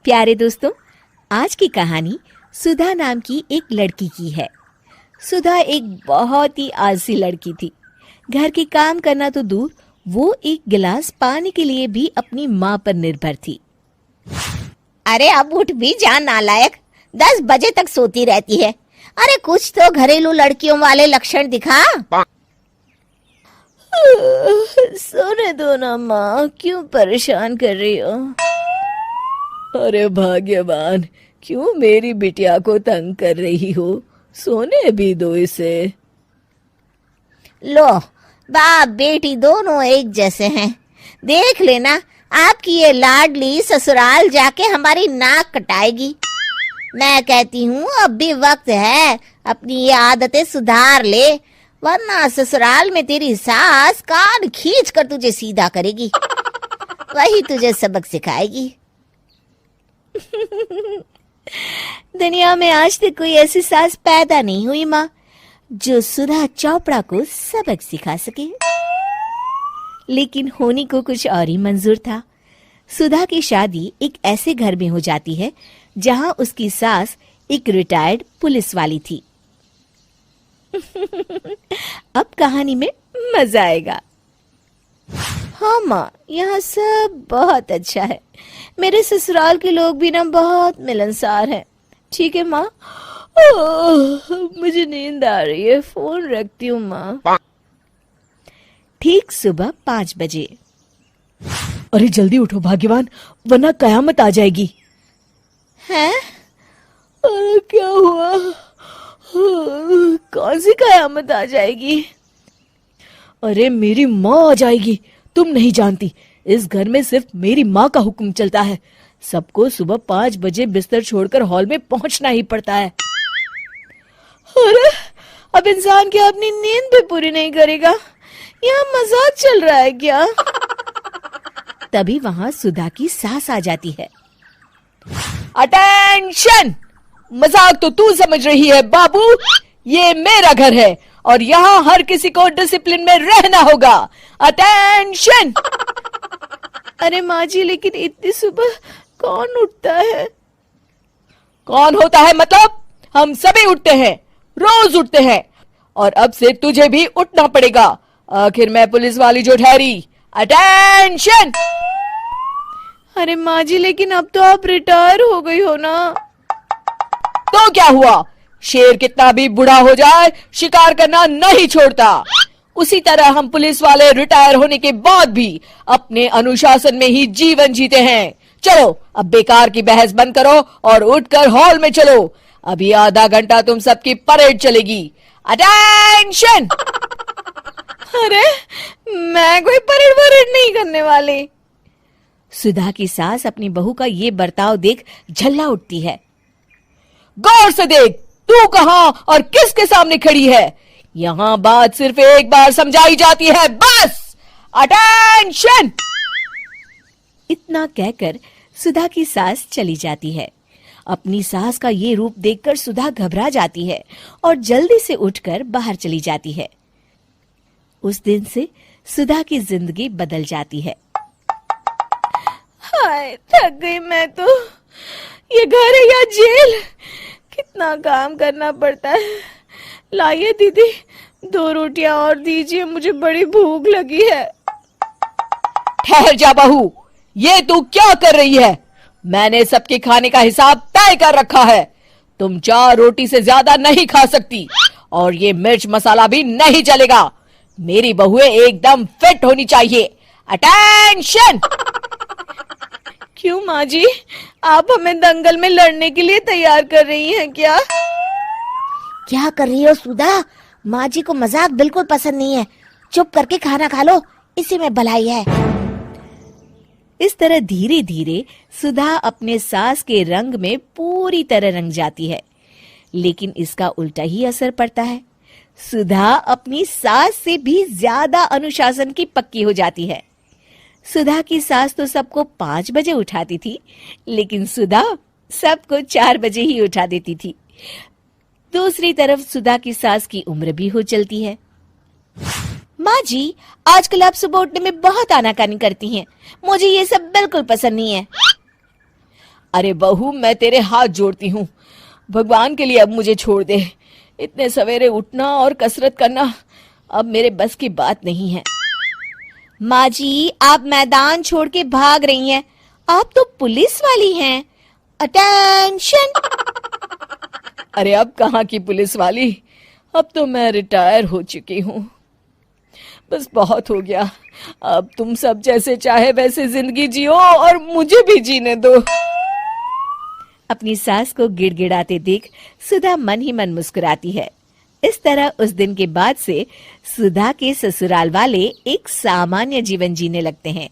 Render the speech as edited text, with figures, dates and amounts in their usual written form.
प्यारे दोस्तों, आज की कहानी सुधा नाम की एक लड़की की है। सुधा एक बहुत ही आलसी लड़की थी। घर के काम करना तो दूर, वो एक गिलास पानी के लिए भी अपनी माँ पर निर्भर थी। अरे अब उठ भी जा नालायक, 10 बजे तक सोती रहती है। अरे कुछ तो घरेलू लड़कियों वाले लक्षण दिखा। सोने दो ना माँ, क्यों परेशान कर रही हो? अरे भाग्यवान, क्यों मेरी बिटिया को तंग कर रही हो? सोने भी दो इसे। लो, बाप बेटी दोनों एक जैसे हैं। देख लेना, आपकी ये लाडली ससुराल जाके हमारी नाक कटाएगी। मैं कहती हूँ अब भी वक्त है, अपनी ये आदतें सुधार ले, वरना ससुराल में तेरी सास कान खींच कर तुझे सीधा करेगी। वही तुझे सबक सिखाएगी। दुनिया में आज तक कोई ऐसी सास पैदा नहीं हुई माँ, जो सुधा चोपड़ा को सबक सिखा सके। लेकिन होनी को कुछ और ही मंजूर था। सुधा की शादी एक ऐसे घर में हो जाती है जहां उसकी सास एक रिटायर्ड पुलिस वाली थी। अब कहानी में मजा आएगा। हाँ माँ, यहाँ सब बहुत अच्छा है। मेरे ससुराल के लोग भी ना बहुत मिलनसार हैं। ठीक है माँ, मुझे नींद आ रही है, फोन रखती हूँ माँ। ठीक सुबह 5 बजे। अरे जल्दी उठो भाग्यवान, वरना कयामत आ जाएगी। हैं? अरे क्या हुआ? कौन सी कयामत आ जाएगी? अरे मेरी माँ आ जाएगी। तुम नहीं जानती, इस घर में सिर्फ मेरी माँ का हुक्म चलता है। सबको सुबह 5 बजे बिस्तर छोड़कर हॉल में पहुंचना ही पड़ता है। अरे अब इंसान क्या अपनी नींद भी पूरी नहीं करेगा? यहाँ मजाक चल रहा है क्या? तभी वहां सुधा की सास आ जाती है। अटेंशन! मजाक तो तू समझ रही है बाबू, ये मेरा घर है और यहाँ हर किसी को डिसिप्लिन में रहना होगा। अटेंशन! अरे माँ जी, लेकिन इतनी सुबह कौन उठता है? कौन होता है मतलब? हम सभी उठते हैं, रोज उठते हैं, और अब से तुझे भी उठना पड़ेगा। आखिर मैं पुलिस वाली जो ठहरी। अटेंशन! अरे माँ जी, लेकिन अब तो आप रिटायर हो गई हो ना। तो क्या हुआ? शेर कितना भी बूढ़ा हो जाए, शिकार करना नहीं छोड़ता। उसी तरह हम पुलिस वाले रिटायर होने के बाद भी अपने अनुशासन में ही जीवन जीते हैं। चलो अब बेकार की बहस बंद करो और उठकर हॉल में चलो। अभी आधा घंटा तुम सबकी परेड चलेगी। अटेंशन! अरे मैं कोई परेड नहीं करने वाली। सुधा की सास अपनी बहू का ये बर्ताव देख झल्ला उठती है। गौर से देख, तू कहां और किसके सामने खड़ी है? यहां बात सिर्फ एक बार समझाई जाती है, बस। अटेंशन! इतना कहकर सुधा की सास चली जाती है। अपनी सास का ये रूप देखकर सुधा घबरा जाती है और जल्दी से उठकर बाहर चली जाती है। उस दिन से सुधा की जिंदगी बदल जाती है। हाय, थक गई मैं तो। ये घर है या जेल? कितना काम करना पड़ता है। लाइए दीदी, 2 रोटियां और दीजिए, मुझे बड़ी भूख लगी है। ठहर जा बहू, ये तू क्या कर रही है? मैंने सबके खाने का हिसाब तय कर रखा है। तुम 4 रोटी से ज्यादा नहीं खा सकती और ये मिर्च मसाला भी नहीं चलेगा। मेरी बहुएं एकदम फिट होनी चाहिए। अटेंशन! क्यों माँ जी, आप हमें दंगल में लड़ने के लिए तैयार कर रही हैं क्या? क्या कर रही हो सुधा? माँ जी को मजाक बिल्कुल पसंद नहीं है। चुप करके खाना खा लो, इसी में भलाई है। इस तरह धीरे धीरे सुधा अपने सास के रंग में पूरी तरह रंग जाती है। लेकिन इसका उल्टा ही असर पड़ता है। सुधा अपनी सास से भी ज्यादा अनुशासन की पक्की हो जाती है। सुधा की सास तो सबको 5 बजे उठाती थी, लेकिन सुधा सबको 4 बजे ही उठा देती थी। दूसरी तरफ सुधा की सास की उम्र भी हो चलती है। माँ जी, आजकल आप सुबह उठने में बहुत आनाकानी करती हैं। मुझे ये सब बिल्कुल पसंद नहीं है। अरे बहू, मैं तेरे हाथ जोड़ती हूँ, भगवान के लिए अब मुझे छोड़ दे। इतने सवेरे उठना और कसरत करना अब मेरे बस की बात नहीं है। माँ जी, आप मैदान छोड़ के भाग रही हैं। आप तो पुलिस वाली हैं। अटेंशन! अरे अब कहाँ की पुलिस वाली, अब तो मैं रिटायर हो चुकी हूँ। बस बहुत हो गया, अब तुम सब जैसे चाहे वैसे जिंदगी जियो और मुझे भी जीने दो। अपनी सास को गिड़गिड़ाते देख सुधा मन ही मन मुस्कुराती है। इस तरह उस दिन के बाद से सुधा के ससुराल वाले एक सामान्य जीवन जीने लगते हैं।